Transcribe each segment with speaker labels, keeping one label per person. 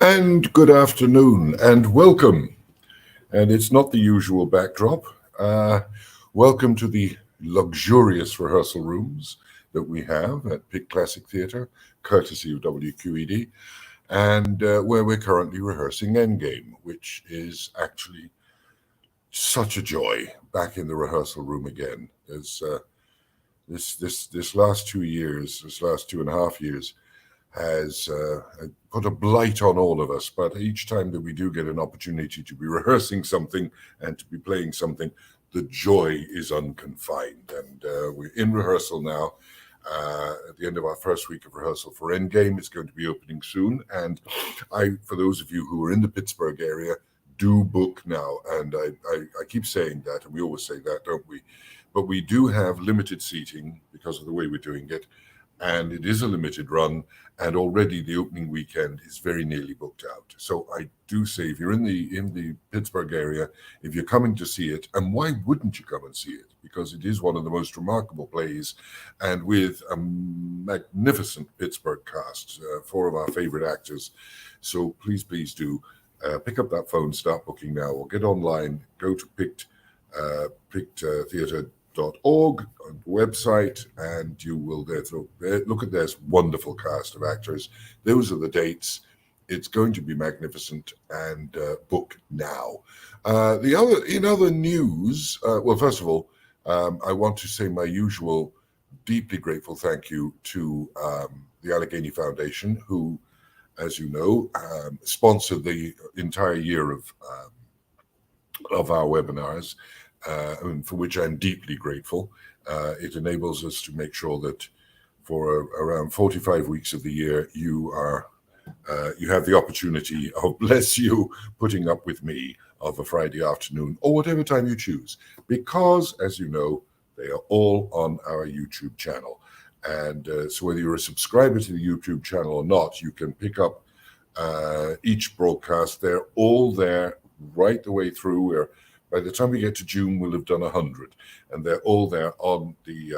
Speaker 1: And good afternoon and welcome. And it's not the usual backdrop. Uh, Welcome to the luxurious rehearsal rooms that we have at Pick Classic Theatre, courtesy of WQED, and where we're currently rehearsing Endgame, which is actually such a joy back in the rehearsal room again. There's this last 2 years, this last 2.5 years, has put a blight on all of us. But each time that we do get an opportunity to be rehearsing something and to be playing something, the joy is unconfined. And we're in rehearsal now. At the end of our first week of rehearsal for Endgame, it's going to be opening soon. And for those of you who are in the Pittsburgh area, do book now. And I keep saying that, and we always say that, don't we? But we do have limited seating because of the way we're doing it, and it is a limited run, and already the opening weekend is very nearly booked out. So I do say, if you're in the Pittsburgh area, if you're coming to see it, and why wouldn't you come and see it? Because it is one of the most remarkable plays, and with a magnificent Pittsburgh cast, four of our favorite actors. So please do pick up that phone, start booking now, or get online, go to picked theatre.org website, and you will look at this wonderful cast of actors. Those are the dates. It's going to be magnificent, and book now. In other news, well, first of all, I want to say my usual deeply grateful thank you to the Allegheny Foundation, who, as you know, sponsored the entire year of our webinars, for which I'm deeply grateful. It enables us to make sure that for around 45 weeks of the year, you have the opportunity of, bless you, putting up with me of a Friday afternoon or whatever time you choose, because, as you know, they are all on our YouTube channel. And so whether you're a subscriber to the YouTube channel or not, you can pick up each broadcast. They're all there right the way through. By the time we get to June, we'll have done 100, and they're all there on the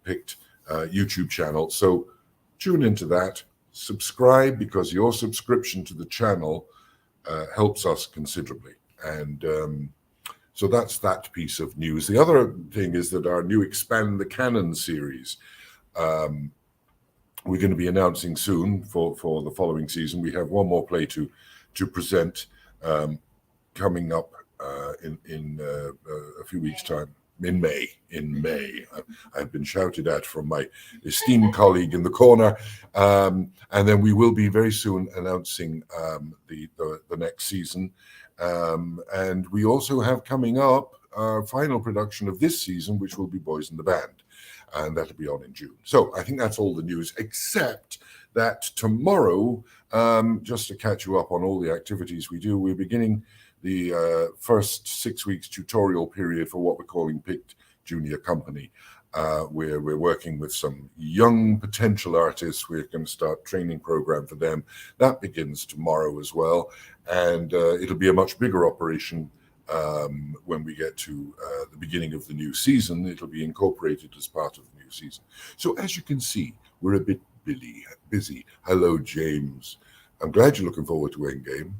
Speaker 1: Picked YouTube channel. So tune into that, subscribe, because your subscription to the channel helps us considerably. And so that's that piece of news. The other thing is that our new Expand the Canon series, we're going to be announcing soon for the following season. We have one more play to present coming up in a few weeks' time, in May. I've been shouted at from my esteemed colleague in the corner, and then we will be very soon announcing the next season, and we also have coming up our final production of this season, which will be Boys in the Band, and that'll be on in June. So I think that's all the news, except that tomorrow, just to catch you up on all the activities we do, we're beginning the first 6 weeks tutorial period for what we're calling Picked Junior Company, where we're working with some young potential artists. We're going to start training program for them. That begins tomorrow as well, and it'll be a much bigger operation when we get to the beginning of the new season. It'll be incorporated as part of the new season. So as you can see, we're a bit busy. Hello, James. I'm glad you're looking forward to Endgame.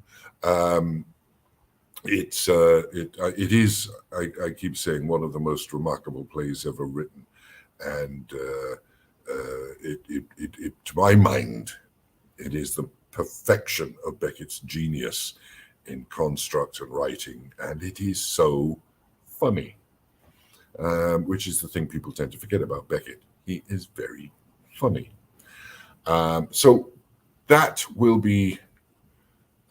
Speaker 1: It is, I keep saying, one of the most remarkable plays ever written, and to my mind, it is the perfection of Beckett's genius in construct and writing, and it is so funny, which is the thing people tend to forget about Beckett. He is very funny. So that will be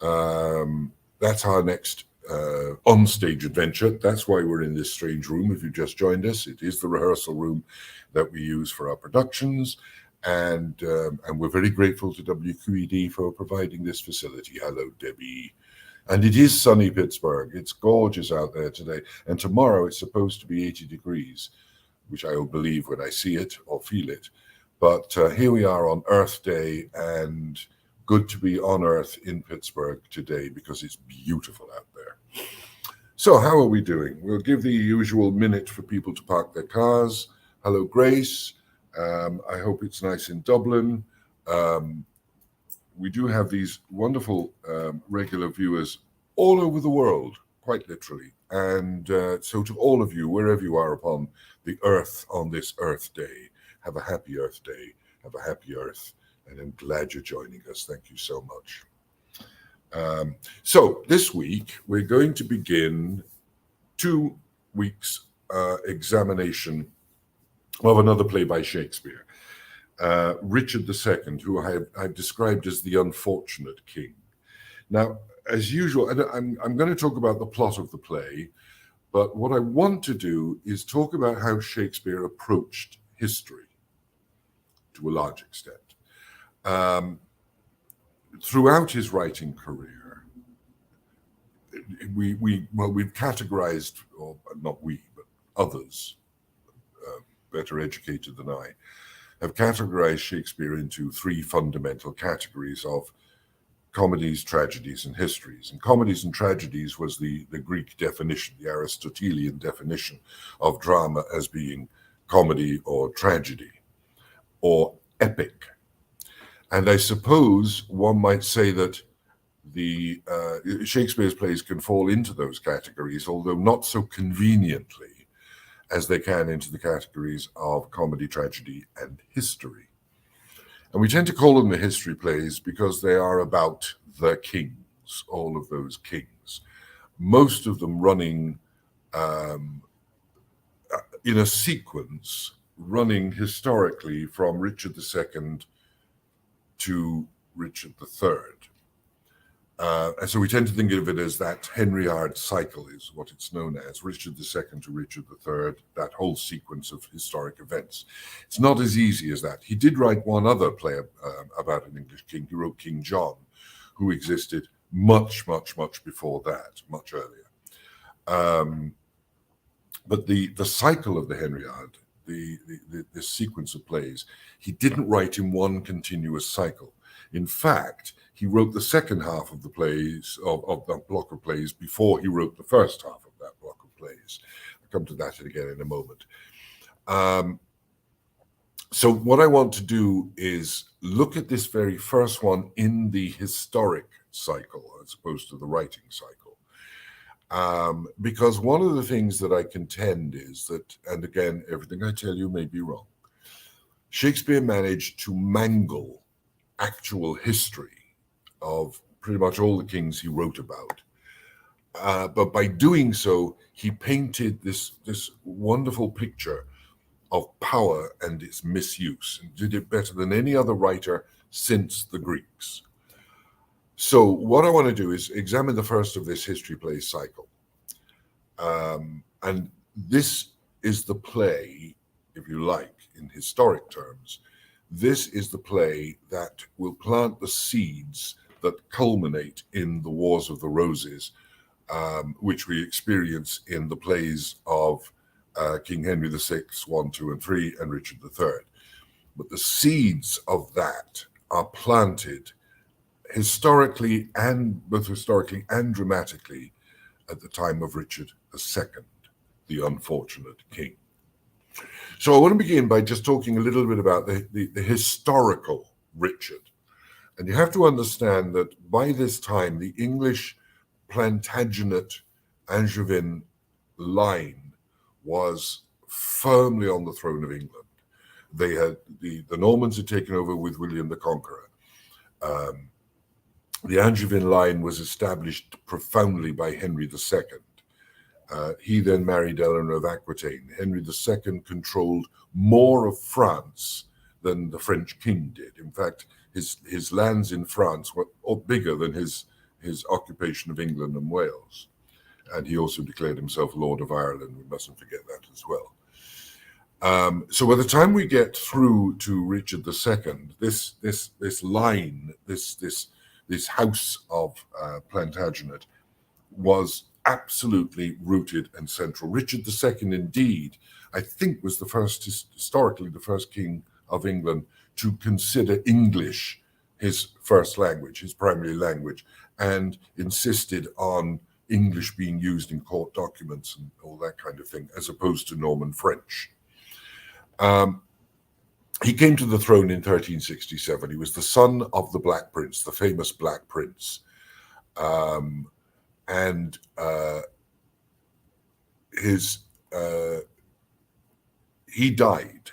Speaker 1: that's our next on-stage adventure. That's why we're in this strange room. If you just joined us, it is the rehearsal room that we use for our productions, and we're very grateful to WQED for providing this facility. Hello, Debbie. And it is sunny Pittsburgh. It's gorgeous out there today, and tomorrow it's supposed to be 80 degrees, which I will believe when I see it or feel it. But here we are on Earth Day, and good to be on Earth in Pittsburgh today because it's beautiful out there. So how are we doing? We'll give the usual minute for people to park their cars. Hello, Grace. I hope it's nice in Dublin. we do have these wonderful regular viewers all over the world, quite literally. And so to all of you, wherever you are upon the earth on this Earth Day, have a happy Earth Day, have a happy Earth, and I'm glad you're joining us. Thank you so much. So this week, we're going to begin 2 weeks examination of another play by Shakespeare, Richard II, who I've described as the unfortunate king. Now, as usual, I'm going to talk about the plot of the play, but what I want to do is talk about how Shakespeare approached history to a large extent. Throughout his writing career, we've categorized, or not we, but others, better educated than I, have categorized Shakespeare into 3 fundamental categories of comedies, tragedies, and histories. And comedies and tragedies was the Greek definition, the Aristotelian definition of drama as being comedy or tragedy or epic. And I suppose one might say that the Shakespeare's plays can fall into those categories, although not so conveniently as they can into the categories of comedy, tragedy, and history. And we tend to call them the history plays because they are about the kings, all of those kings, most of them running in a sequence, running historically from Richard II to Richard III. And so we tend to think of it as that Henriade cycle is what it's known as, Richard II to Richard III, that whole sequence of historic events. It's not as easy as that. He did write one other play about an English king. He wrote King John, who existed much, much, much before that, much earlier. But the cycle of the Henriade, the sequence of plays, he didn't write in one continuous cycle. In fact, he wrote the second half of the plays, of the block of plays, before he wrote the first half of that block of plays. I'll come to that again in a moment. So what I want to do is look at this very first one in the historic cycle, as opposed to the writing cycle. Because one of the things that I contend is that, and again, everything I tell you may be wrong, Shakespeare managed to mangle actual history of pretty much all the kings he wrote about. But by doing so, he painted this wonderful picture of power and its misuse, and did it better than any other writer since the Greeks. So what I want to do is examine the first of this history play cycle. And this is the play, if you like, in historic terms, this is the play that will plant the seeds that culminate in the Wars of the Roses, which we experience in the plays of King Henry VI, 1, 2, and 3, and Richard III. But the seeds of that are planted historically and dramatically at the time of Richard II, the unfortunate king. So I want to begin by just talking a little bit about the historical Richard. And you have to understand that by this time, the English Plantagenet Angevin line was firmly on the throne of England. They had the Normans had taken over with William the Conqueror. The Angevin line was established profoundly by Henry II. He then married Eleanor of Aquitaine. Henry II controlled more of France than the French king did. In fact, his lands in France were bigger than his occupation of England and Wales. And he also declared himself Lord of Ireland. We mustn't forget that as well. So by the time we get through to Richard II, this line, this house of Plantagenet was absolutely rooted and central. Richard II, indeed, I think was historically the first king of England to consider English his first language, his primary language, and insisted on English being used in court documents and all that kind of thing, as opposed to Norman French. He came to the throne in 1367. He was the son of the Black Prince, the famous Black Prince. And he died,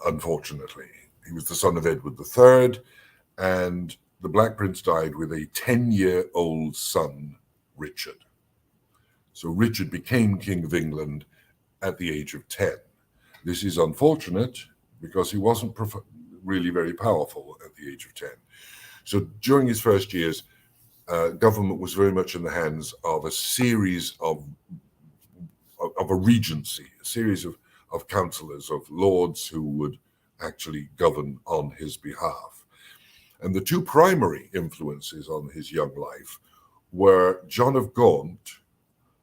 Speaker 1: unfortunately. He was the son of Edward III, and the Black Prince died with a 10-year-old son, Richard. So Richard became King of England at the age of 10. This is unfortunate because he wasn't really very powerful at the age of 10. So during his first years, government was very much in the hands of a series of a regency, a series of councillors, of lords who would actually govern on his behalf. And the two primary influences on his young life were John of Gaunt,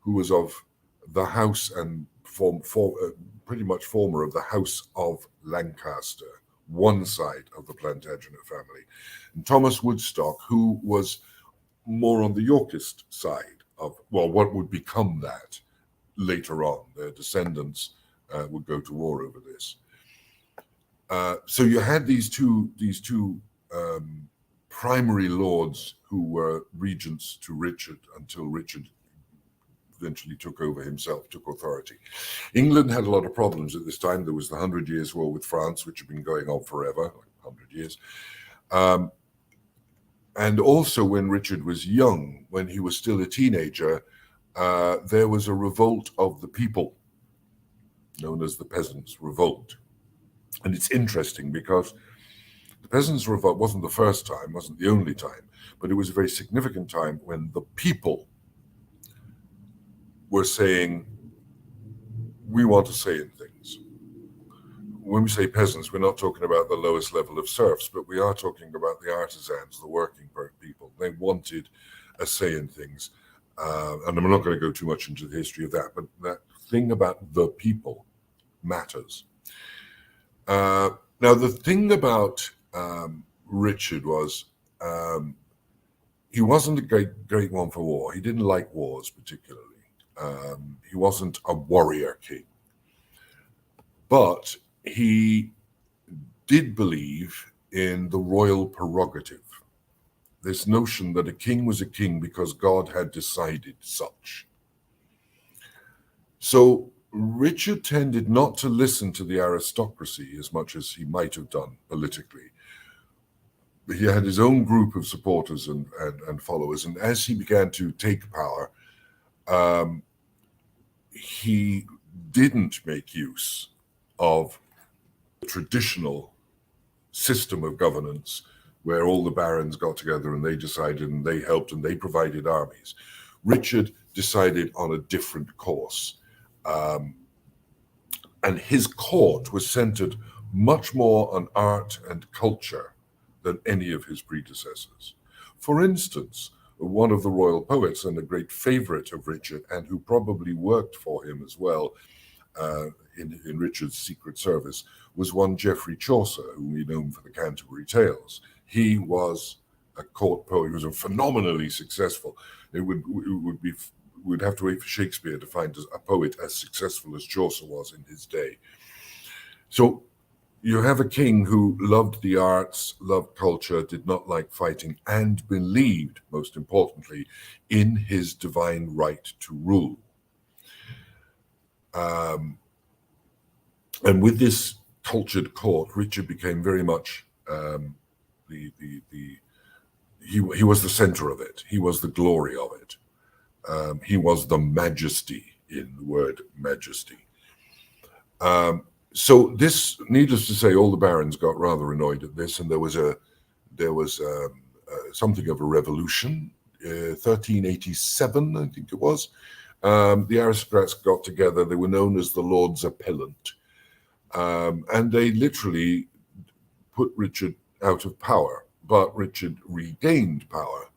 Speaker 1: who was of the house and pretty much former of the House of Lancaster, one side of the Plantagenet family, and Thomas Woodstock, who was more on the Yorkist side of, well, what would become that later on. Their descendants would go to war over this. So you had these two primary lords who were regents to Richard until Richard eventually took over himself, took authority. England had a lot of problems at this time. There was the 100 Years' War with France, which had been going on forever, like 100 years. And also when Richard was young, when he was still a teenager, there was a revolt of the people, known as the Peasants' Revolt. And it's interesting because the Peasants' Revolt wasn't the first time, wasn't the only time, but it was a very significant time when the people were saying, we want to say in things. When we say peasants, we're not talking about the lowest level of serfs, but we are talking about the artisans, the working people. They wanted a say in things. And I'm not going to go too much into the history of that, but that thing about the people matters. Now, the thing about Richard was he wasn't a great one for war. He didn't like wars particularly. He wasn't a warrior king. But he did believe in the royal prerogative, this notion that a king was a king because God had decided such. So Richard tended not to listen to the aristocracy as much as he might have done politically. He had his own group of supporters and followers, and as he began to take power, he didn't make use of the traditional system of governance where all the barons got together and they decided and they helped and they provided armies. Richard decided on a different course. And his court was centered much more on art and culture than any of his predecessors. For instance, one of the royal poets and a great favorite of Richard, and who probably worked for him as well in Richard's secret service, was one Geoffrey Chaucer, whom we know for the Canterbury Tales. He was a court poet. He was phenomenally successful. We'd have to wait for Shakespeare to find a poet as successful as Chaucer was in his day. So you have a king who loved the arts, loved culture, did not like fighting, and believed, most importantly, in his divine right to rule. And with this cultured court, Richard became very much he was the center of it. He was the glory of it. He was the majesty in the word majesty. So this, needless to say, all the barons got rather annoyed at this, and there was something of a revolution. 1387, I think it was. The aristocrats got together. They were known as the Lords Appellant, and they literally put Richard out of power. But Richard regained power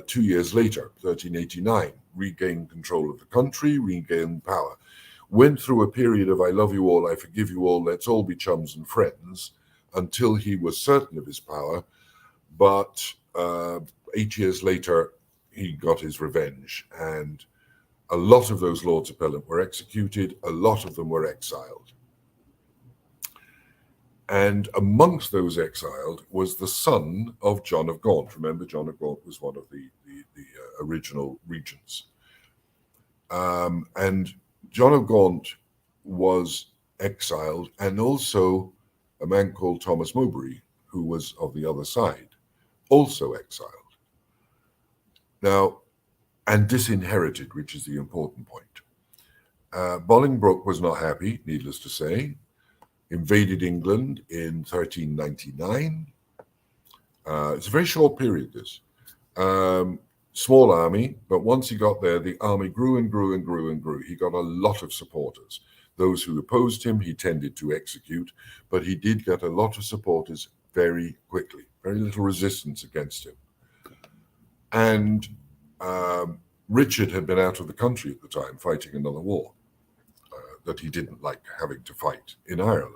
Speaker 1: 2 years later, 1389, regained control of the country, regained power. Went through a period of I love you all, I forgive you all, let's all be chums and friends, until he was certain of his power. But 8 years later, he got his revenge, and a lot of those Lords Appellant were executed, a lot of them were exiled. And amongst those exiled was the son of John of Gaunt. Remember, John of Gaunt was one of the original regents. And John of Gaunt was exiled, and also a man called Thomas Mowbray, who was of the other side, also exiled. Now, and disinherited, which is the important point. Bolingbroke was not happy, needless to say, invaded England in 1399. It's a very short period, this. Small army, but once he got there, the army grew and grew and grew and grew. He got a lot of supporters. Those who opposed him, he tended to execute, but he did get a lot of supporters very quickly, very little resistance against him. And Richard had been out of the country at the time fighting another war that he didn't like having to fight in Ireland.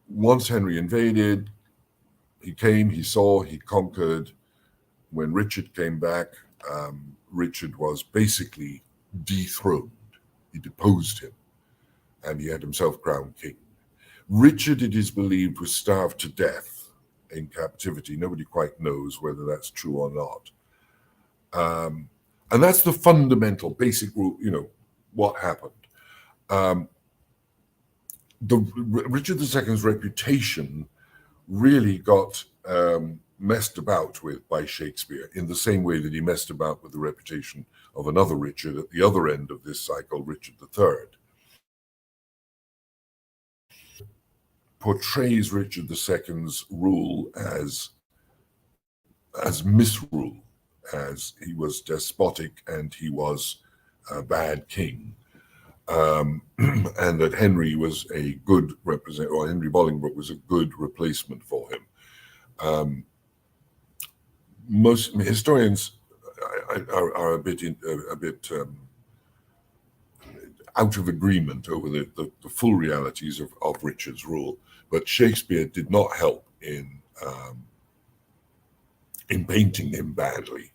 Speaker 1: Once Henry invaded, he came, he saw, he conquered. When Richard came back, Richard was basically dethroned. He deposed him, and he had himself crowned king. Richard, it is believed, was starved to death in captivity. Nobody quite knows whether that's true or not. And that's the fundamental, basic rule, what happened. Richard II's reputation really got messed about with by Shakespeare in the same way that he messed about with the reputation of another Richard at the other end of this cycle, Richard III. Portrays Richard II's rule as misrule, as he was despotic and he was a bad king. And that Henry was a good representative, or Henry Bolingbroke was a good replacement for him. Most historians are a bit out of agreement over the full realities of Richard's rule, but Shakespeare did not help in painting him badly,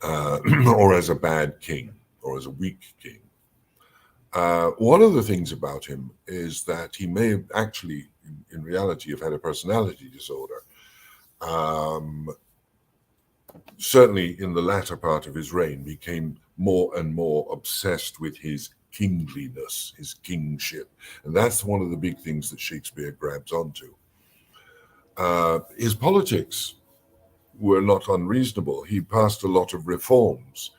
Speaker 1: or as a bad king, or as a weak king. One of the things about him is that he may have actually, in reality, have had a personality disorder. Certainly in the latter part of his reign, became more and more obsessed with his kingliness, his kingship. And that's one of the big things that Shakespeare grabs onto. His politics were not unreasonable. He passed a lot of reforms.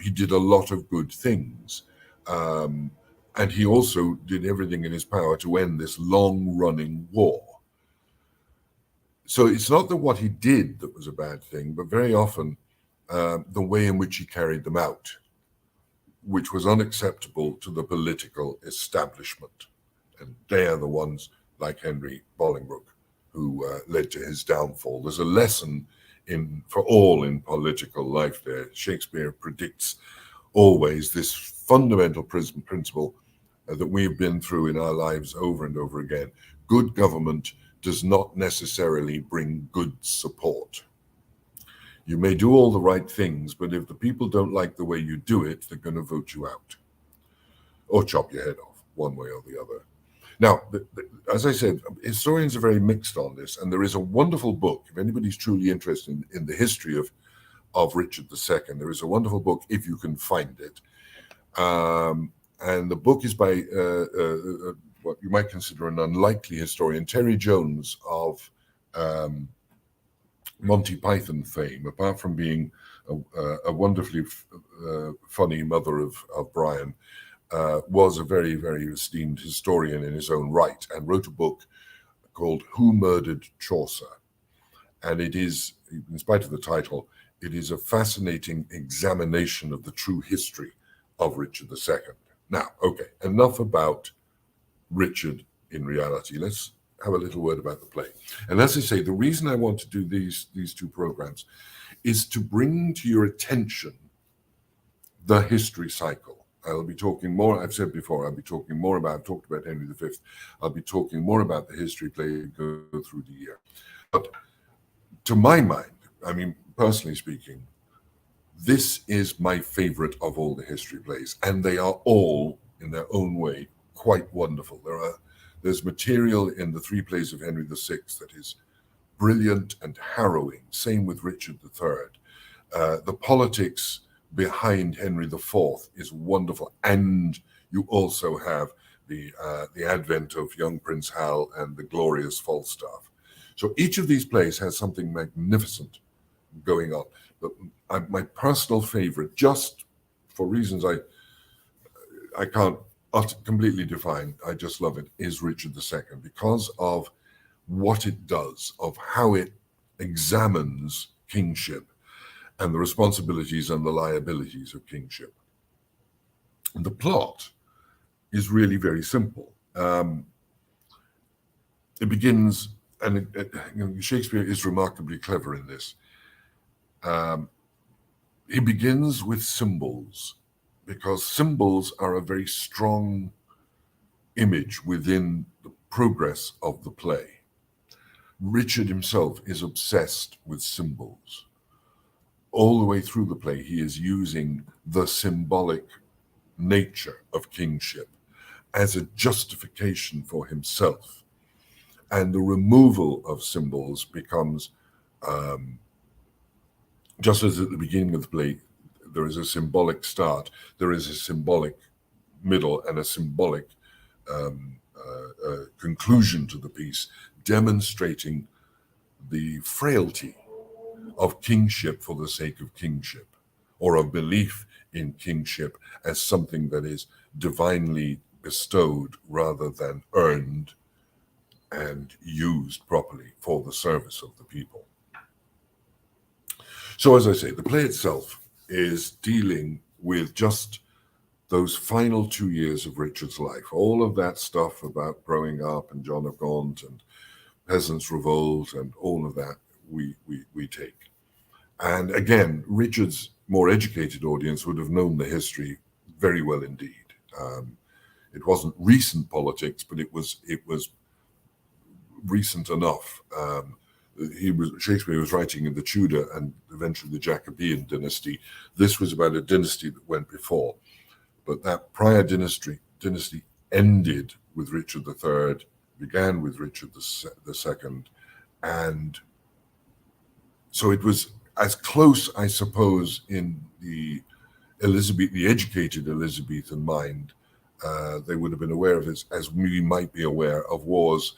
Speaker 1: He did a lot of good things. And he also did everything in his power to end this long-running war. So it's not that what he did that was a bad thing, but very often the way in which he carried them out, which was unacceptable to the political establishment. And they are the ones, like Henry Bolingbroke, who led to his downfall. There's a lesson for all in political life there. Shakespeare predicts always this fundamental principle that we've been through in our lives over and over again. Good government does not necessarily bring good support. You may do all the right things, but if the people don't like the way you do it, they're going to vote you out or chop your head off one way or the other. Now, as I said, historians are very mixed on this, and there is a wonderful book, if anybody's truly interested in the history of Richard II, there is a wonderful book, if you can find it. And the book is by what you might consider an unlikely historian, Terry Jones of Monty Python fame, apart from being a wonderfully funny mother of Brian, was a very, very esteemed historian in his own right, and wrote a book called Who Murdered Chaucer? And it is, in spite of the title, it is a fascinating examination of the true history of Richard II. Now, okay, enough about Richard in reality. Let's have a little word about the play. And as I say, the reason I want to do these two programs is to bring to your attention the history cycle. I'll be talking more, I've said before, I've talked about Henry V. I'll be talking more about the history play go through the year. But to my mind, I mean, personally speaking, this is my favorite of all the history plays, and they are all, in their own way, quite wonderful. There's material in the three plays of Henry VI that is brilliant and harrowing. Same with Richard III. The politics behind Henry IV is wonderful, and you also have the advent of young Prince Hal and the glorious Falstaff. So each of these plays has something magnificent going on. But my personal favorite, just for reasons I can't completely define, I just love it, is Richard II, because of what it does, of how it examines kingship and the responsibilities and the liabilities of kingship. And the plot is really very simple. It begins, and Shakespeare is remarkably clever in this. He begins with symbols, because symbols are a very strong image within the progress of the play. Richard himself is obsessed with symbols. All the way through the play, he is using the symbolic nature of kingship as a justification for himself. And the removal of symbols becomes, just as at the beginning of the play, there is a symbolic start, there is a symbolic middle, and a symbolic conclusion to the piece, demonstrating the frailty of kingship for the sake of kingship, or of belief in kingship as something that is divinely bestowed rather than earned and used properly for the service of the people. So, as I say, the play itself is dealing with just those final 2 years of Richard's life. All of that stuff about growing up and John of Gaunt and Peasants' Revolt and all of that we take. And again, Richard's more educated audience would have known the history very well indeed. It wasn't recent politics, but it was recent enough. Shakespeare was writing in the Tudor and eventually the Jacobean dynasty. This was about a dynasty that went before, but that prior dynasty ended with Richard III, began with Richard II, and so it was as close, I suppose, in the educated Elizabethan mind, they would have been aware of this as we might be aware of wars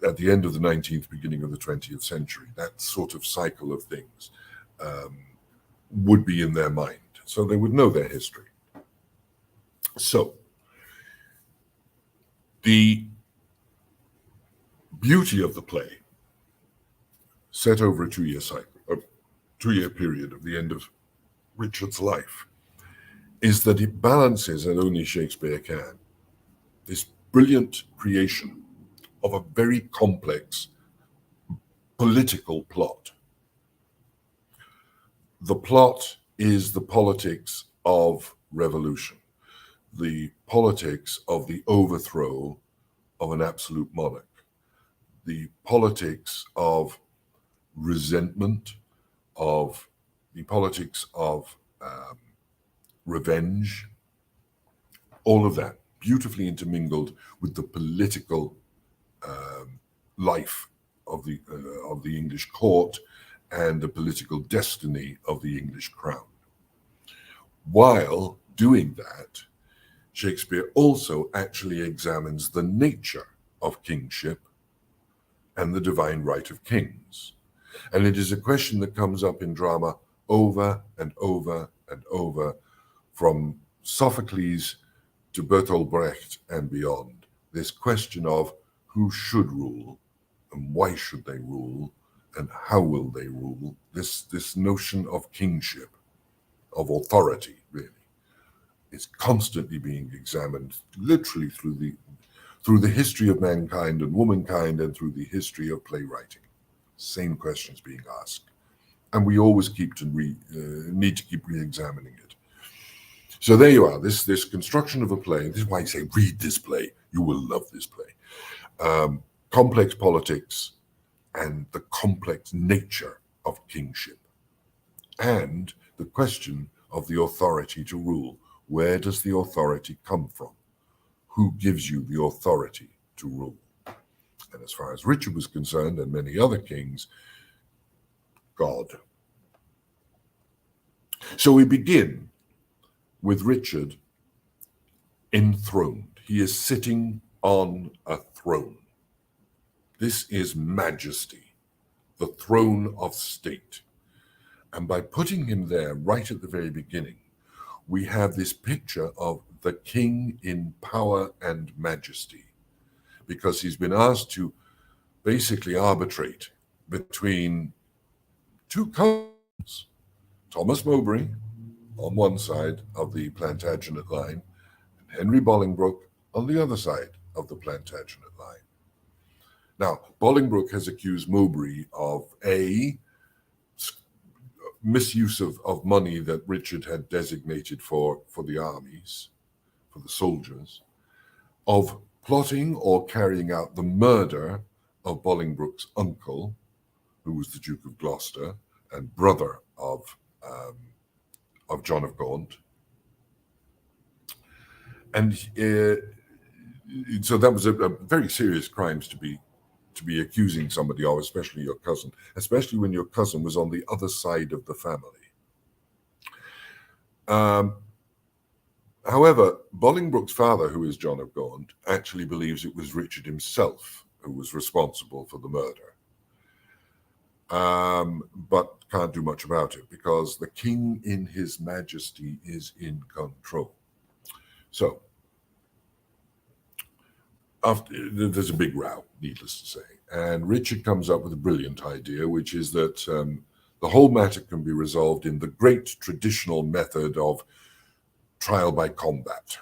Speaker 1: at the end of the 19th, beginning of the 20th century. That sort of cycle of things would be in their mind. So they would know their history. So the beauty of the play, set over a 2-year cycle, a 2-year period of the end of Richard's life, is that it balances, and only Shakespeare can, this brilliant creation of a very complex political plot. The plot is the politics of revolution, the politics of the overthrow of an absolute monarch, the politics of resentment, of the politics of revenge, all of that beautifully intermingled with the political life of the English court and the political destiny of the English crown. While doing that, Shakespeare also actually examines the nature of kingship and the divine right of kings. And it is a question that comes up in drama over and over and over, from Sophocles to Bertolt Brecht and beyond. This question of who should rule and why should they rule and how will they rule, this notion of kingship, of authority, really, is constantly being examined, literally through the history of mankind and womankind and through the history of playwriting. Same questions being asked. And we always need to keep re-examining it. So there you are, this construction of a play. This is why I say read this play. You will love this play. Complex politics and the complex nature of kingship. And the question of the authority to rule. Where does the authority come from? who gives you the authority to rule. And as far as Richard was concerned, and many other kings, God. So we begin with Richard enthroned. He is sitting on a throne. This is majesty, the throne of state. And by putting him there right at the very beginning, we have this picture of the king in power and majesty, because he's been asked to basically arbitrate between two cousins, Thomas Mowbray on one side of the Plantagenet line, and Henry Bolingbroke on the other side of the Plantagenet line. Now, Bolingbroke has accused Mowbray of A, misuse of money that Richard had designated for the armies, for the soldiers, of plotting or carrying out the murder of Bolingbroke's uncle, who was the Duke of Gloucester and brother of John of Gaunt. And so that was a very serious crimes to be accusing somebody of, especially your cousin, especially when your cousin was on the other side of the family. However, Bolingbroke's father, who is John of Gaunt, actually believes it was Richard himself who was responsible for the murder, but can't do much about it because the king in his majesty is in control. So there's a big row, needless to say, and Richard comes up with a brilliant idea, which is that the whole matter can be resolved in the great traditional method of trial by combat,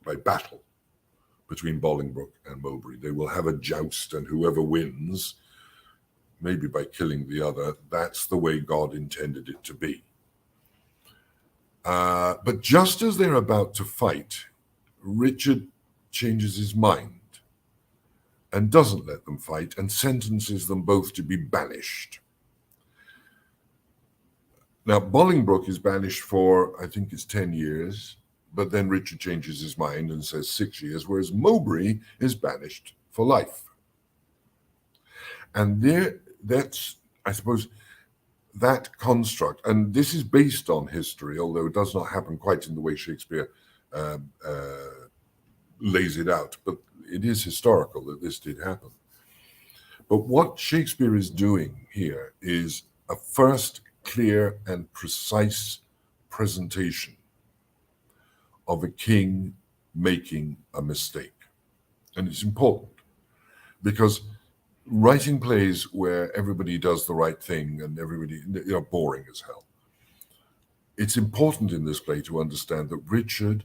Speaker 1: by battle between Bolingbroke and Mowbray. They will have a joust, and whoever wins, maybe by killing the other, that's the way God intended it to be. But just as they're about to fight, Richard changes his mind and doesn't let them fight and sentences them both to be banished. Now, Bolingbroke is banished for, I think it's 10 years, but then Richard changes his mind and says 6 years, whereas Mowbray is banished for life. And that's, I suppose, that construct, and this is based on history, although it does not happen quite in the way Shakespeare lays it out, but it is historical that this did happen. But what Shakespeare is doing here is a first clear and precise presentation of a king making a mistake. And it's important because writing plays where everybody does the right thing and everybody, boring as hell. It's important in this play to understand that Richard,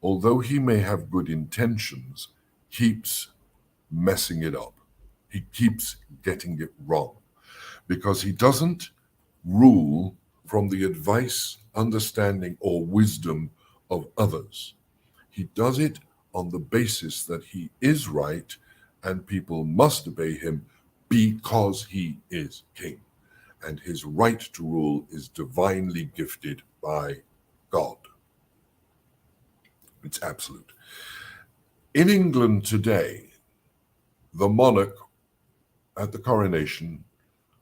Speaker 1: although he may have good intentions, keeps messing it up. He keeps getting it wrong because he doesn't rule from the advice, understanding, or wisdom of others. He does it on the basis that he is right and people must obey him because he is king. And his right to rule is divinely gifted by God. It's absolute. In England today, the monarch at the coronation,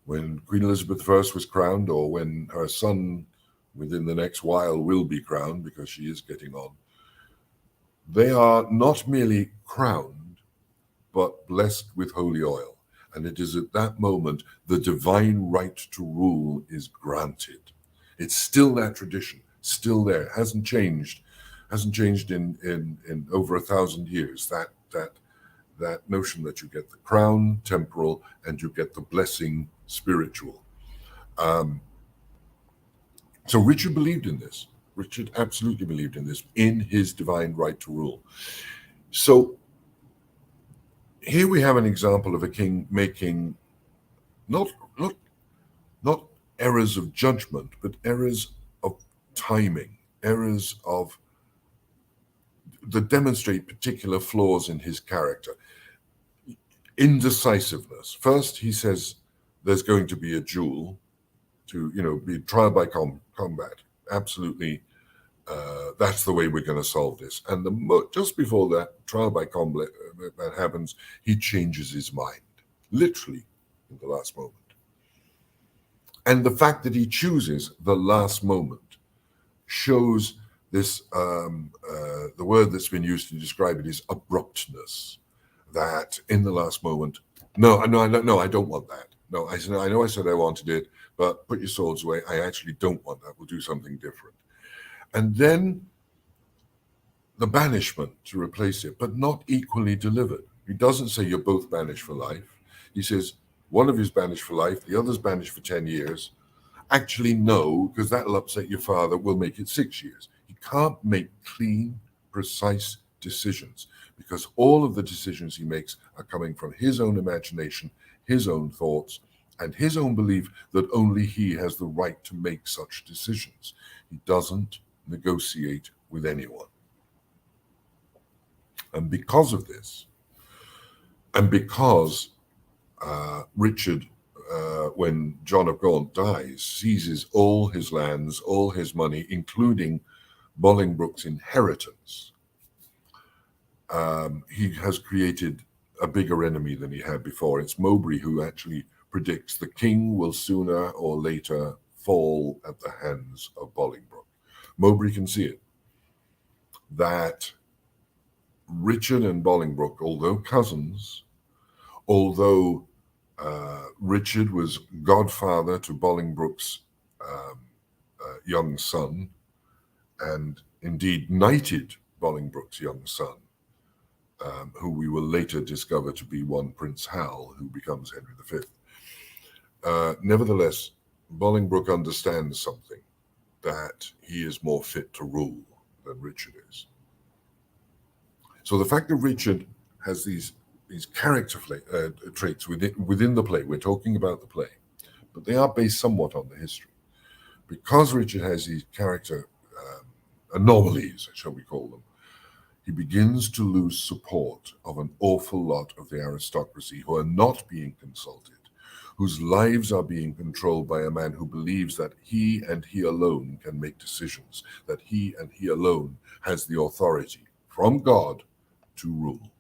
Speaker 1: when Queen Elizabeth I was crowned, or when her son within the next while will be crowned because she is getting on, they are not merely crowned, but blessed with holy oil. And it is at that moment the divine right to rule is granted. It's still that tradition, still there. It hasn't changed in over 1,000 years. That notion that you get the crown temporal and you get the blessing spiritual. So Richard believed in this. Richard absolutely believed in this, in his divine right to rule. So here we have an example of a king making not errors of judgment, but errors of timing, errors of that demonstrate particular flaws in his character. Indecisiveness. First, he says there's going to be a duel, to be trial by combat. Absolutely That's the way we're going to solve this. And just before that trial by combat that happens, he changes his mind, literally in the last moment. And the fact that he chooses the last moment shows this, the word that's been used to describe it is abruptness, that in the last moment, no, I don't want that. No, I know I said I wanted it, but put your swords away. I actually don't want that. We'll do something different. And then the banishment to replace it, but not equally delivered. He doesn't say you're both banished for life. He says one of you's banished for life, the other's banished for 10 years. Actually, no, because that'll upset your father. We'll make it 6 years. He can't make clean, precise decisions because all of the decisions he makes are coming from his own imagination, his own thoughts, and his own belief that only he has the right to make such decisions. He doesn't negotiate with anyone. And because of this, and because Richard, when John of Gaunt dies, seizes all his lands, all his money, including Bolingbroke's inheritance, he has created a bigger enemy than he had before. It's Mowbray who actually predicts the king will sooner or later fall at the hands of Bolingbroke. Mowbray can see it, that Richard and Bolingbroke, although cousins, although Richard was godfather to Bolingbroke's young son, and indeed knighted Bolingbroke's young son, who we will later discover to be one Prince Hal, who becomes Henry V. Nevertheless, Bolingbroke understands something, that he is more fit to rule than Richard is. So the fact that Richard has these character traits within the play, we're talking about the play, but they are based somewhat on the history. Because Richard has these character anomalies, shall we call them, he begins to lose support of an awful lot of the aristocracy who are not being consulted, whose lives are being controlled by a man who believes that he and he alone can make decisions, that he and he alone has the authority from God to rule.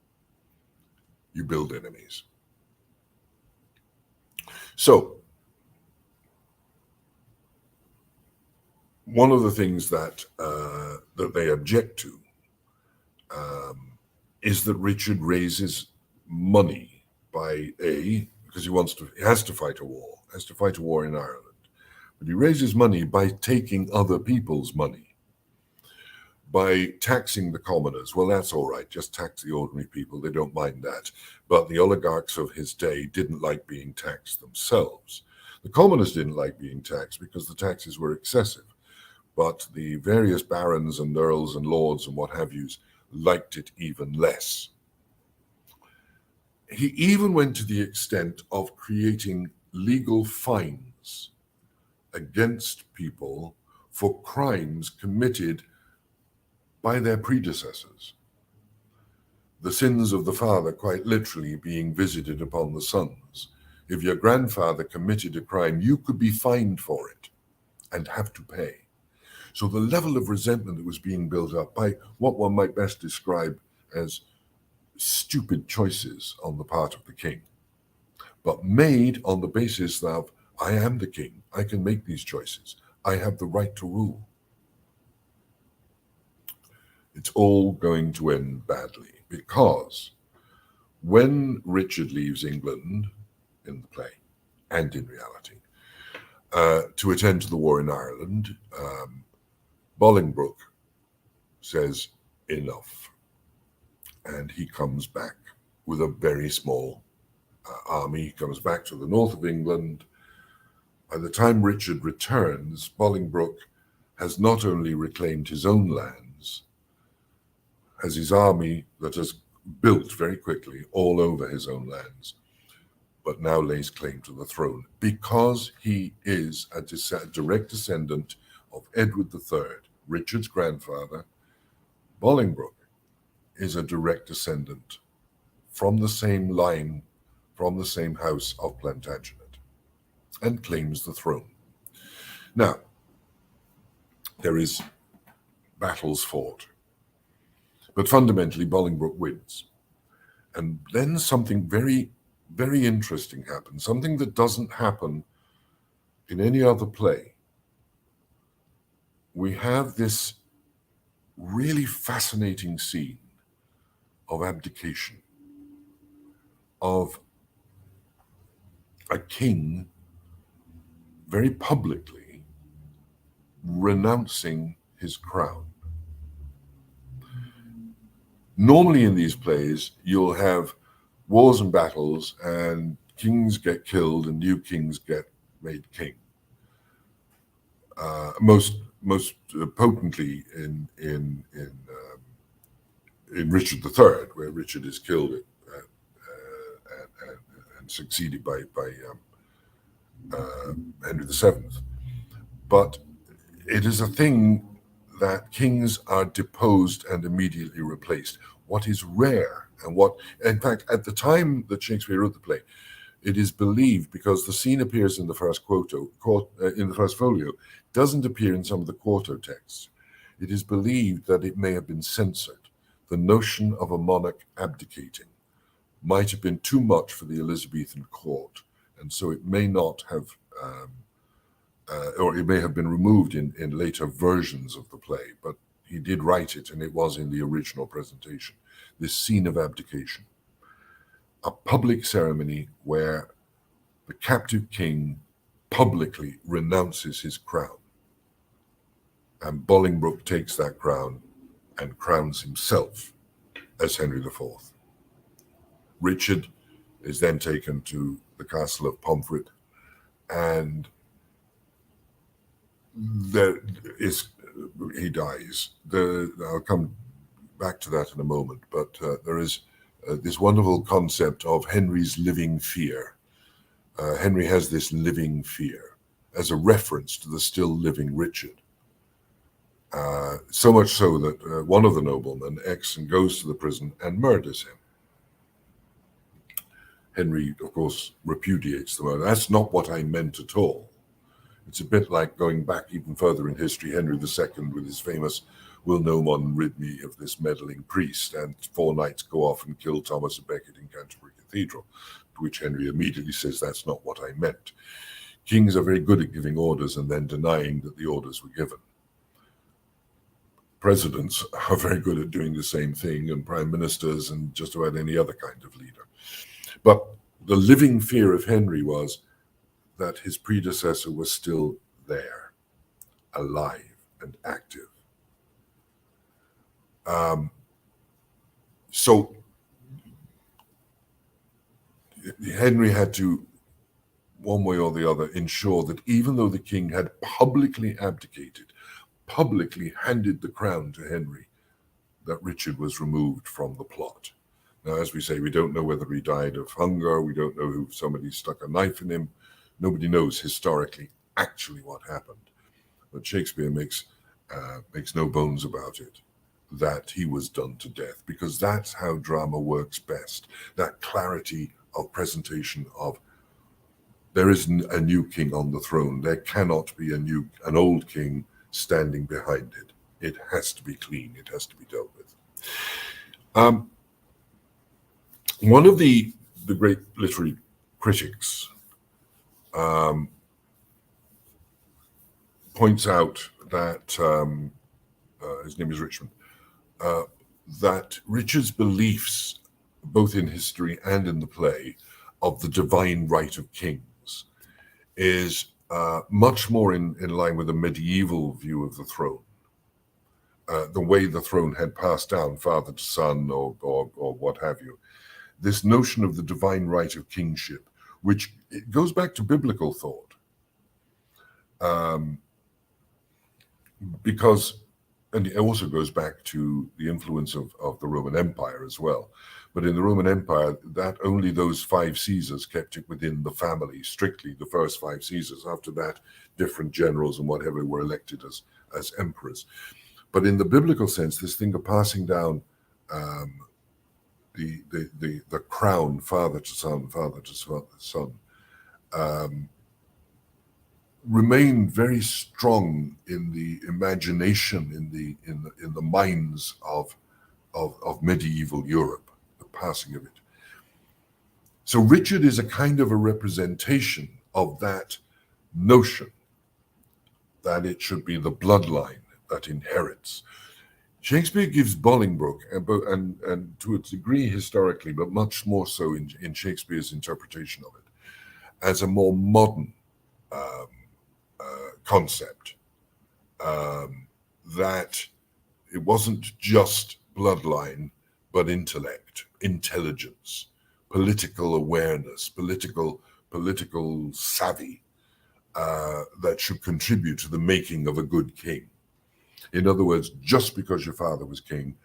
Speaker 1: You build enemies. So, one of the things that that they object to is that Richard raises money because he has to fight a war in Ireland, but he raises money by taking other people's money, by taxing the commoners. Well, that's all right, just tax the ordinary people, they don't mind that. But the oligarchs of his day didn't like being taxed themselves. The commoners didn't like being taxed because the taxes were excessive, but the various barons and earls and lords and what have yous liked it even less. He even went to the extent of creating legal fines against people for crimes committed by their predecessors. The sins of the father quite literally being visited upon the sons. If your grandfather committed a crime, you could be fined for it and have to pay. So the level of resentment that was being built up by what one might best describe as stupid choices on the part of the king, but made on the basis of, I am the king, I can make these choices, I have the right to rule. It's all going to end badly, because when Richard leaves England in the play and in reality to attend to the war in Ireland, Bolingbroke says enough, and he comes back with a very small army. He comes back to the north of England. By the time Richard returns, Bolingbroke has not only reclaimed his own lands, has his army that has built very quickly all over his own lands, but now lays claim to the throne because he is a direct descendant of Edward III, Richard's grandfather. Bolingbroke is a direct descendant from the same line, from the same house of Plantagenet, and claims the throne. Now, there is battles fought. But fundamentally, Bolingbroke wins. And then something very, very interesting happens, something that doesn't happen in any other play. We have this really fascinating scene of abdication, of a king very publicly renouncing his crown. Normally in these plays, you'll have wars and battles, and kings get killed and new kings get made king. Most potently in Richard III, where Richard is killed and succeeded by Henry VII. But it is a thing that kings are deposed and immediately replaced. What is rare, and what, in fact, at the time that Shakespeare wrote the play, it is believed, because the scene appears in the first in the first folio, doesn't appear in some of the quarto texts. It is believed that it may have been censored. The notion of a monarch abdicating might have been too much for the Elizabethan court, and so it may not have, or it may have been removed in later versions of the play, but he did write it, and it was in the original presentation. This scene of abdication, a public ceremony where the captive king publicly renounces his crown, and Bolingbroke takes that crown and crowns himself as Henry IV. Richard is then taken to the castle of Pomfret, and he dies. I'll come back to that in a moment, but there is this wonderful concept of Henry's living fear. Henry has this living fear as a reference to the still living Richard. So much so that one of the noblemen, Exon, goes to the prison and murders him. Henry, of course, repudiates the murder. That's not what I meant at all. It's a bit like going back even further in history, Henry II with his famous "Will no one rid me of this meddling priest?" and 4 knights go off and kill Thomas à Becket in Canterbury Cathedral, to which Henry immediately says, "That's not what I meant." Kings are very good at giving orders and then denying that the orders were given. Presidents are very good at doing the same thing, and prime ministers, and just about any other kind of leader. But the living fear of Henry was that his predecessor was still there, alive and active. So Henry had to, one way or the other, ensure that even though the king had publicly abdicated, publicly handed the crown to Henry, that Richard was removed from the plot. Now, as we say, we don't know whether he died of hunger. We don't know if somebody stuck a knife in him. Nobody knows historically actually what happened. But Shakespeare makes no bones about it, that he was done to death, because that's how drama works best. That clarity of presentation of there is a new king on the throne. There cannot be an old king standing behind it. It has to be clean. It has to be dealt with. One of the great literary critics points out that, his name is Richmond, that Richard's beliefs, both in history and in the play, of the divine right of kings is much more in line with a medieval view of the throne. The way the throne had passed down father to son or what have you. This notion of the divine right of kingship, which it goes back to biblical thought. Because, and it also goes back to the influence of the Roman Empire as well. But in the Roman Empire, that only those 5 Caesars kept it within the family, strictly the first 5 Caesars. After that, different generals and whatever were elected as emperors. But in the biblical sense, this thing of passing down the crown, father to son, remained very strong in the imagination, in the minds of medieval Europe, the passing of it. So Richard is a kind of a representation of that notion that it should be the bloodline that inherits. Shakespeare gives Bolingbroke, and to a degree historically, but much more so in Shakespeare's interpretation of it, as a more modern concept, that it wasn't just bloodline, but intellect, intelligence, political awareness, political savvy that should contribute to the making of a good king. In other words, just because your father was king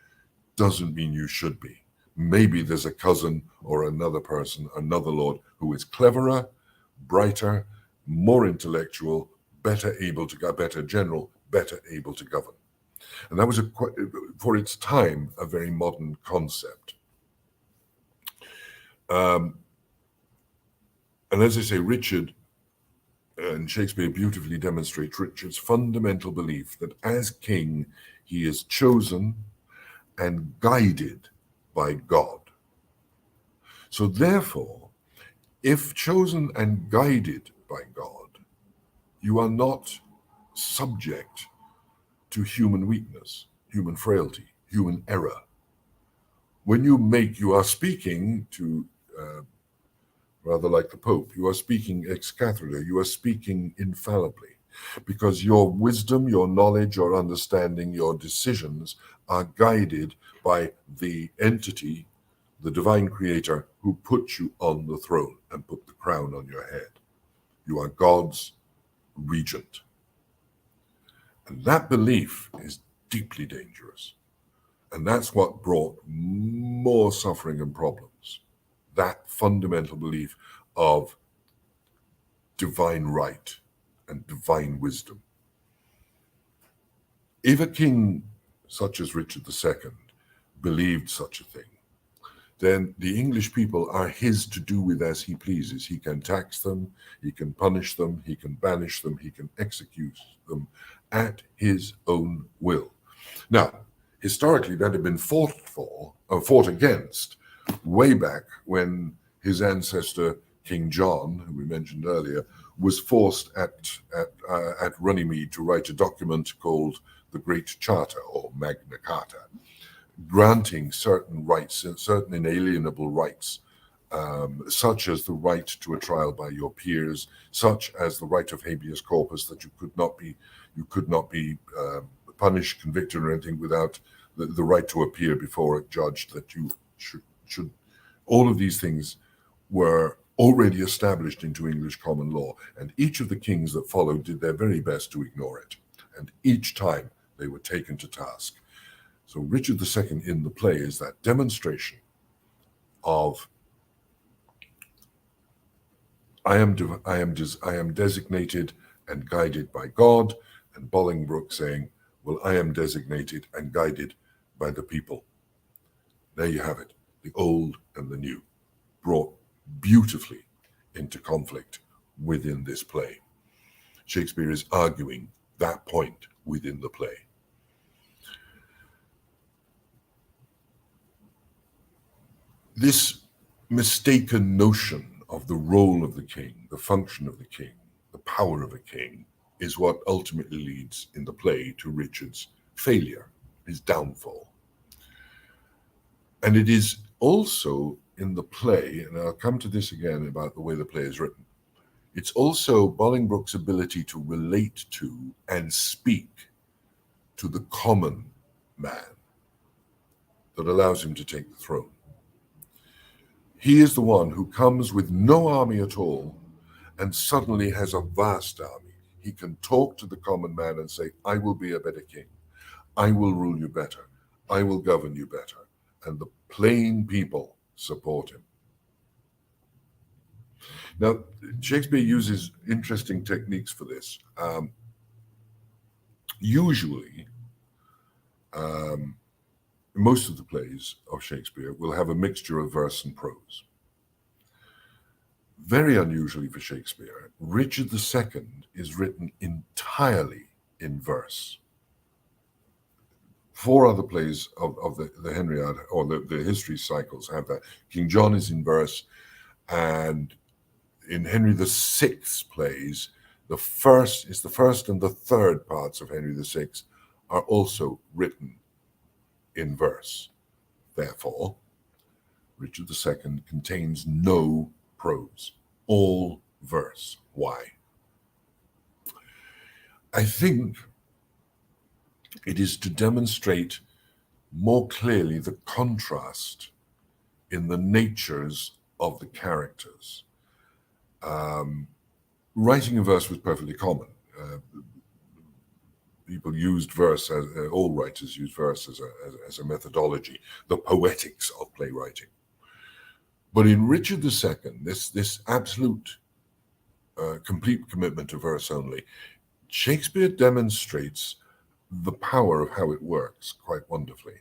Speaker 1: doesn't mean you should be. Maybe there's a cousin or another person, another lord, who is cleverer, brighter, more intellectual, better able to better general, better able to govern. And that was, for its time, a very modern concept. And as I say, Richard, and Shakespeare beautifully demonstrates Richard's fundamental belief that as king, he is chosen and guided by God. So therefore, if chosen and guided by God, you are not subject to human weakness, human frailty, human error. When you are speaking to, rather like the Pope, you are speaking ex cathedra, you are speaking infallibly, because your wisdom, your knowledge, your understanding, your decisions are guided by the entity, the divine creator, who put you on the throne and put the crown on your head. You are God's regent. And that belief is deeply dangerous. And that's what brought more suffering and problems. That fundamental belief of divine right and divine wisdom. If a king such as Richard II believed such a thing, then the English people are his to do with as he pleases. He can tax them, he can punish them, he can banish them, he can execute them at his own will. Now, historically, that had been fought against way back when his ancestor, King John, who we mentioned earlier, was forced at Runnymede to write a document called the Great Charter, or Magna Carta, granting certain rights, certain inalienable rights, such as the right to a trial by your peers, such as the right of habeas corpus, that you could not be punished, convicted, or anything without the right to appear before a judge, that you should. All of these things were already established into English common law, and each of the kings that followed did their very best to ignore it, and each time they were taken to task. So Richard II in the play is that demonstration of I am designated and guided by God, and Bolingbroke saying, well, I am designated and guided by the people. There you have it, the old and the new, brought beautifully into conflict within this play. Shakespeare is arguing that point within the play. This mistaken notion of the role of the king, the function of the king, the power of a king, is what ultimately leads in the play to Richard's failure, his downfall. And it is also in the play, and I'll come to this again about the way the play is written, it's also Bolingbroke's ability to relate to and speak to the common man that allows him to take the throne. He is the one who comes with no army at all and suddenly has a vast army. He can talk to the common man and say, I will be a better king. I will rule you better. I will govern you better. And the plain people support him. Now, Shakespeare uses interesting techniques for this. Usually, most of the plays of Shakespeare will have a mixture of verse and prose. Very unusually for Shakespeare, Richard II is written entirely in verse. Four other plays of the Henriade or the history cycles have that. King John is in verse, and in Henry VI's plays, the first and the third parts of Henry VI are also written in verse. Therefore, Richard II contains no prose, all verse. Why? I think it is to demonstrate more clearly the contrast in the natures of the characters. Writing in verse was perfectly common. People used verse, all writers used verse as a methodology, the poetics of playwriting. But in Richard II, this absolute complete commitment to verse only, Shakespeare demonstrates the power of how it works quite wonderfully.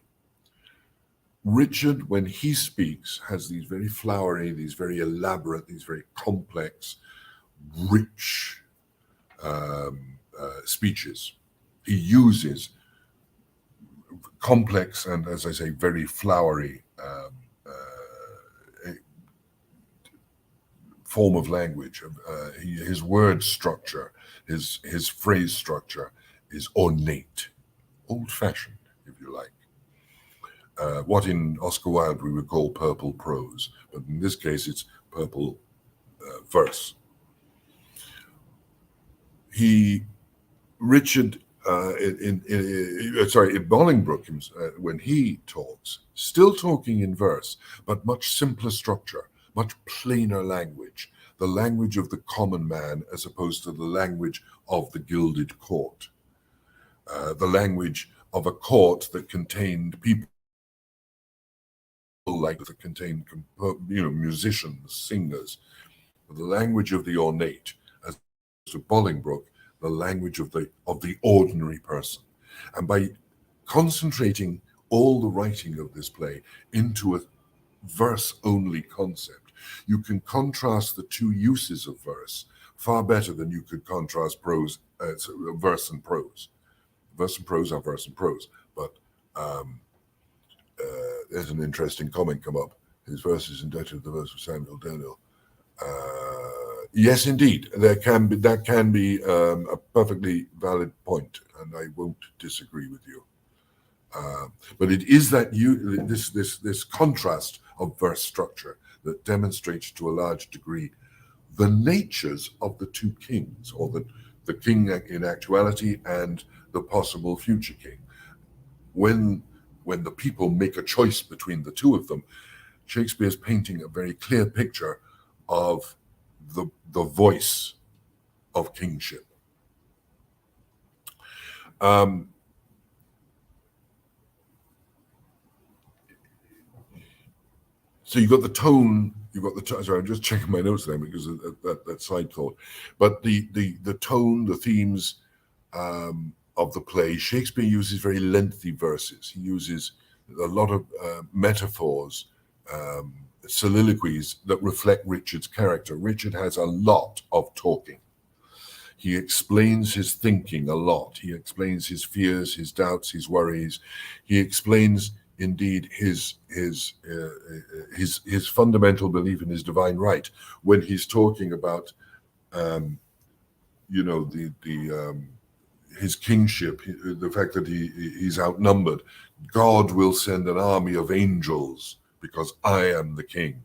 Speaker 1: Richard, when he speaks, has these very flowery, these very elaborate, these very complex, rich speeches. He uses complex and, as I say, very flowery form of language. His word structure, his phrase structure is ornate, old-fashioned, if you like. What in Oscar Wilde we would call purple prose, but in this case it's purple verse. Richard, Bolingbroke, when he talks, still talking in verse, but much simpler structure, much plainer language, the language of the common man as opposed to the language of the gilded court, the language of a court that contained people like that contained, musicians, singers, the language of the ornate, as to Bolingbroke, the language of the ordinary person. And by concentrating all the writing of this play into a verse-only concept, you can contrast the two uses of verse far better than you could contrast verse and prose. Verse and prose are verse and prose, but there's an interesting comment come up. His verse is indebted to the verse of Samuel Daniel. Yes, indeed, that can be a perfectly valid point, and I won't disagree with you. But it is that this contrast of verse structure that demonstrates to a large degree the natures of the two kings, or the king in actuality and the possible future king. When the people make a choice between the two of them, Shakespeare's painting a very clear picture of the voice of kingship. So you've got the tone. Sorry, I'm just checking my notes there because of that side thought. But the tone, the themes of the play, Shakespeare uses very lengthy verses. He uses a lot of metaphors, soliloquies that reflect Richard's character. Richard has a lot of talking. He explains his thinking a lot. He explains his fears, his doubts, his worries. He explains, indeed, his fundamental belief in his divine right when he's talking about, his kingship, the fact that he's outnumbered. God will send an army of angels because I am the king.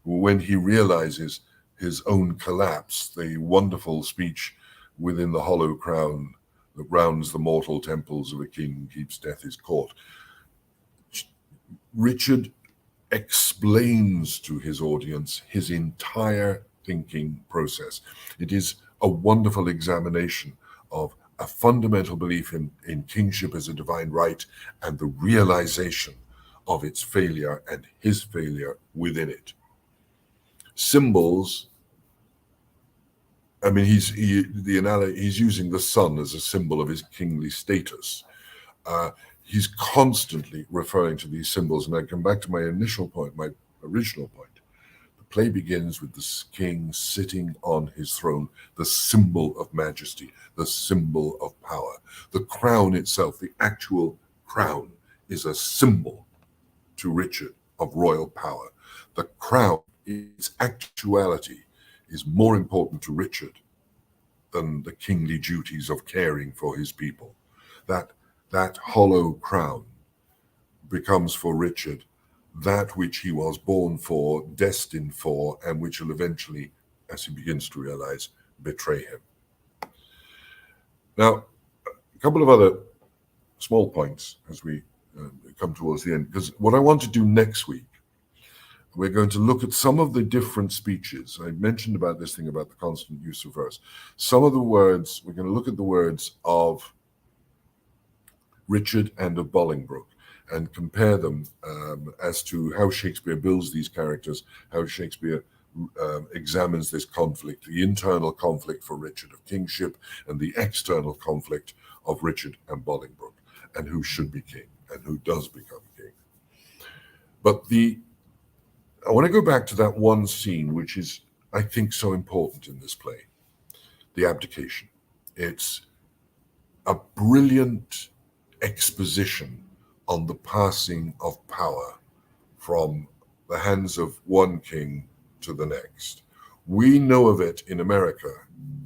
Speaker 1: When he realizes his own collapse, the wonderful speech within the hollow crown that rounds the mortal temples of a king keeps death his court. Richard explains to his audience his entire thinking process. It is a wonderful examination of a fundamental belief in kingship as a divine right and the realization of its failure and his failure within it. Symbols, I mean, he's using the sun as a symbol of his kingly status. He's constantly referring to these symbols, and I come back to my original point. play begins with the king sitting on his throne, the symbol of majesty, the symbol of power. The crown itself, the actual crown, is a symbol to Richard of royal power. The crown, its actuality, is more important to Richard than the kingly duties of caring for his people. That hollow crown becomes for Richard that which he was born for, destined for, and which will eventually, as he begins to realize, betray him. Now, a couple of other small points as we come towards the end, because what I want to do next week, we're going to look at some of the different speeches. I mentioned about this thing about the constant use of verse. Some of the words, we're going to look at the words of Richard and of Bolingbroke and compare them as to how Shakespeare builds these characters, how Shakespeare examines this conflict, the internal conflict for Richard of kingship and the external conflict of Richard and Bolingbroke, and who should be king and who does become king. But I want to go back to that one scene, which is, I think, so important in this play, the abdication. It's a brilliant exposition on the passing of power from the hands of one king to the next. We know of it in America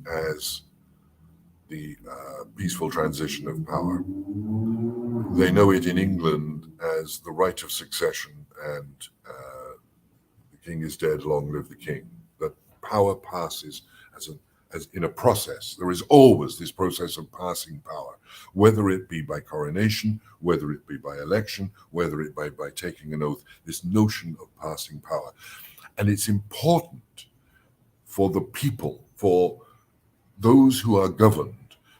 Speaker 1: as the peaceful transition of power. They know it in England as the right of succession and the king is dead, long live the king. That power passes as in a process. There is always this process of passing power, whether it be by coronation, whether it be by election, whether it be by taking an oath, this notion of passing power. And it's important for the people, for those who are governed,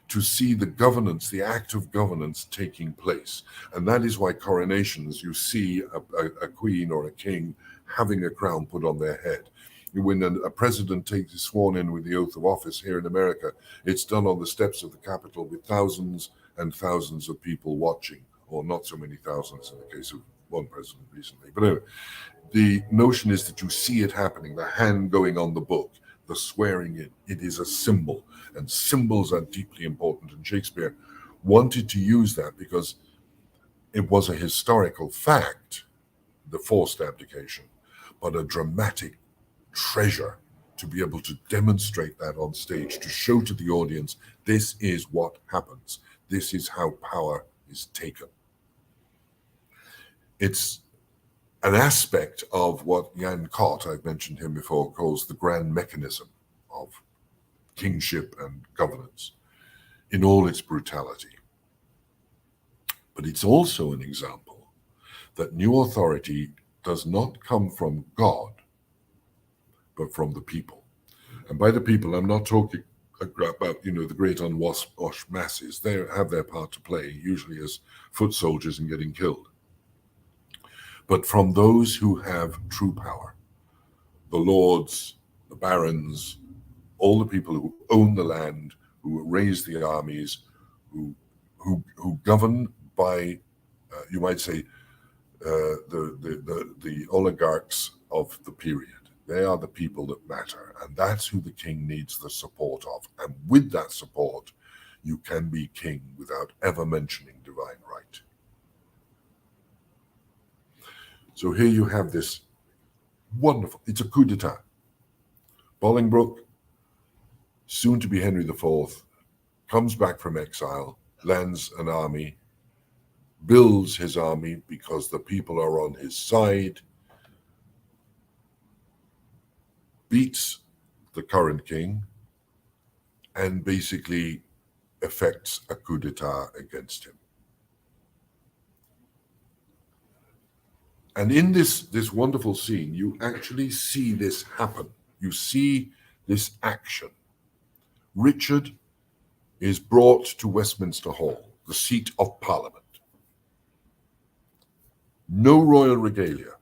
Speaker 1: to see the governance, the act of governance taking place. And that is why coronations, you see a queen or a king having a crown put on their head. When a president is sworn in with the oath of office here in America, it's done on the steps of the Capitol with thousands and thousands of people watching, or not so many thousands in the case of one president recently. But anyway, the notion is that you see it happening, the hand going on the book, the swearing in. It is a symbol, and symbols are deeply important. And Shakespeare wanted to use that because it was a historical fact, the forced abdication, but a dramatic treasure to be able to demonstrate that on stage, to show to the audience, this is what happens. This is how power is taken. It's an aspect of what Jan Kott, I've mentioned him before, calls the grand mechanism of kingship and governance in all its brutality. But it's also an example that new authority does not come from God, but from the people. And by the people, I'm not talking about, the great unwashed masses. They have their part to play, usually as foot soldiers and getting killed. But from those who have true power, the lords, the barons, all the people who own the land, who raise the armies, who govern by, you might say, the oligarchs of the period. They are the people that matter, and that's who the king needs the support of. And with that support, you can be king without ever mentioning divine right. So here you have this wonderful, it's a coup d'etat. Bolingbroke, soon to be Henry IV, comes back from exile, lands an army, builds his army because the people are on his side, beats the current king, and basically effects a coup d'etat against him. And in this wonderful scene, you actually see this happen. You see this action. Richard is brought to Westminster Hall, the seat of Parliament. No royal regalia,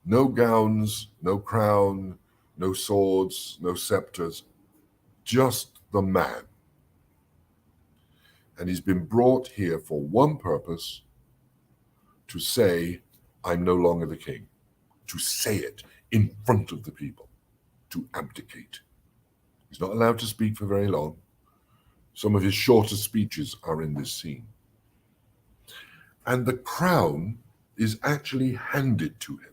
Speaker 1: no gowns, no crown, no swords, no scepters, just the man. And he's been brought here for one purpose, to say, I'm no longer the king. To say it in front of the people to abdicate. He's not allowed to speak for very long. Some of his shortest speeches are in this scene. And the crown is actually handed to him.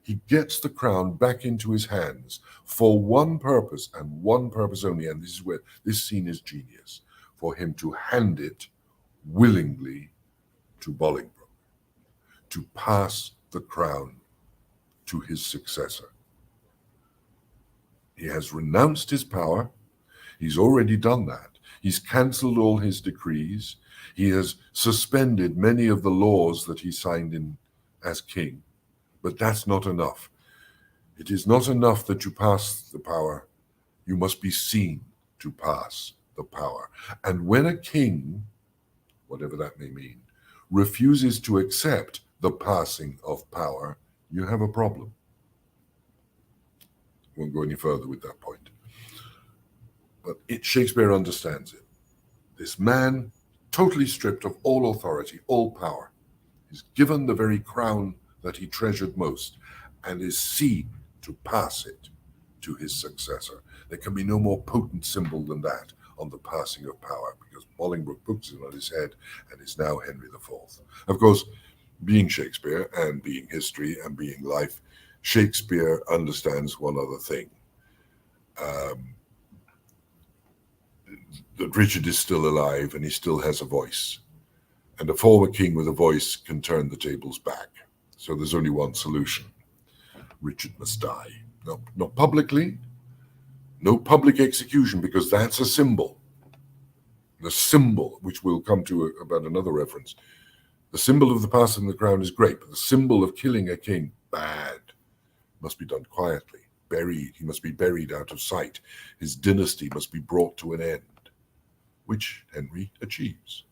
Speaker 1: He gets the crown back into his hands for one purpose and one purpose only, and this is where this scene is genius, for him to hand it willingly to Bolingbroke, to pass the crown to his successor. He has renounced his power. He's already done that. He's cancelled all his decrees. He has suspended many of the laws that he signed in as king. But that's not enough. It is not enough that you pass the power. You must be seen to pass the power. And when a king, whatever that may mean, refuses to accept the passing of power, you have a problem. Won't go any further with that point. But Shakespeare understands it. This man, totally stripped of all authority, all power, is given the very crown that he treasured most and is seen to pass it to his successor. There can be no more potent symbol than that on the passing of power, because Bolingbroke puts it on his head and is now Henry IV. Of course, being Shakespeare and being history and being life, Shakespeare understands one other thing. That Richard is still alive and he still has a voice. And a former king with a voice can turn the tables back. So there's only one solution. Richard must die. No, not publicly. No public execution, because that's a symbol. The symbol, which we'll come to about another reference. The symbol of the passing of the crown is great, but the symbol of killing a king, bad. Must be done quietly. Buried. He must be buried out of sight. His dynasty must be brought to an end, which Henry achieves.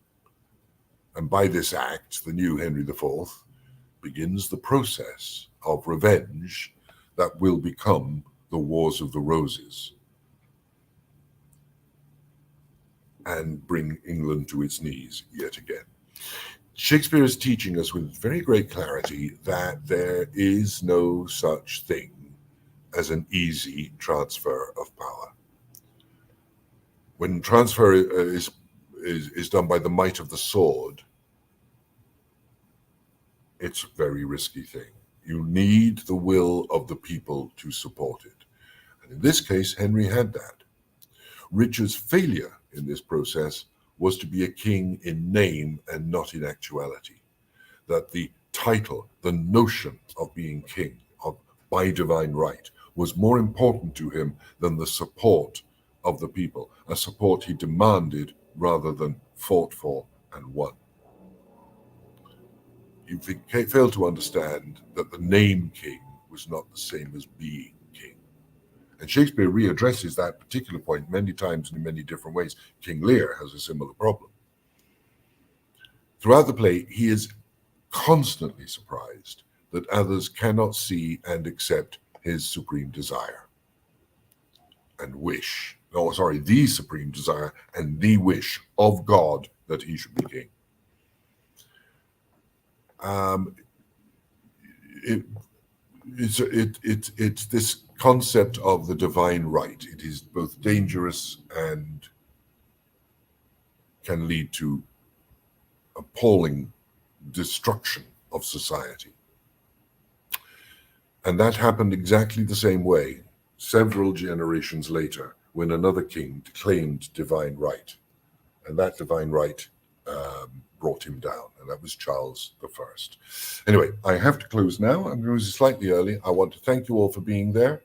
Speaker 1: And by this act, the new Henry IV begins the process of revenge that will become the Wars of the Roses and bring England to its knees yet again. Shakespeare is teaching us with very great clarity that there is no such thing as an easy transfer of power. When transfer is done by the might of the sword, it's a very risky thing. You need the will of the people to support it. And in this case, Henry had that. Richard's failure in this process was to be a king in name and not in actuality. That the title, the notion of being king, of by divine right, was more important to him than the support of the people, a support he demanded rather than fought for and won. You fail to understand that the name king was not the same as being king. And Shakespeare readdresses that particular point many times and in many different ways. King Lear has a similar problem. Throughout the play, he is constantly surprised that others cannot see and accept his supreme desire and wish. The supreme desire and the wish of God that he should be king. It's this concept of the divine right. It is both dangerous and can lead to appalling destruction of society. And that happened exactly the same way several generations later when another king claimed divine right. And that divine right brought him down, and that was Charles I. Anyway, I have to close now. I'm going slightly early. I want to thank you all for being there.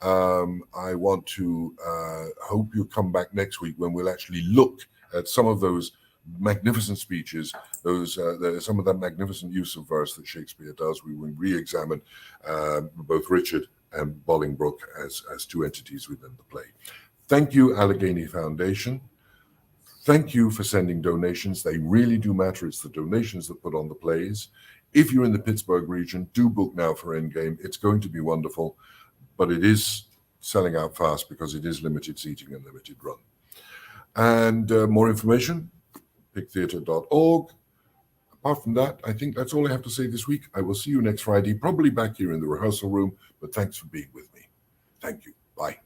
Speaker 1: I want to hope you come back next week when we'll actually look at some of those magnificent speeches, some of that magnificent use of verse that Shakespeare does. We will re-examine both Richard and Bolingbroke as two entities within the play. Thank you, Allegheny Foundation. Thank you for sending donations. They really do matter. It's the donations that put on the plays. If you're in the Pittsburgh region, do book now for Endgame. It's going to be wonderful, but it is selling out fast because it is limited seating and limited run. And more information, pigtheatre.org. Apart from that, I think that's all I have to say this week. I will see you next Friday, probably back here in the rehearsal room, but thanks for being with me. Thank you. Bye.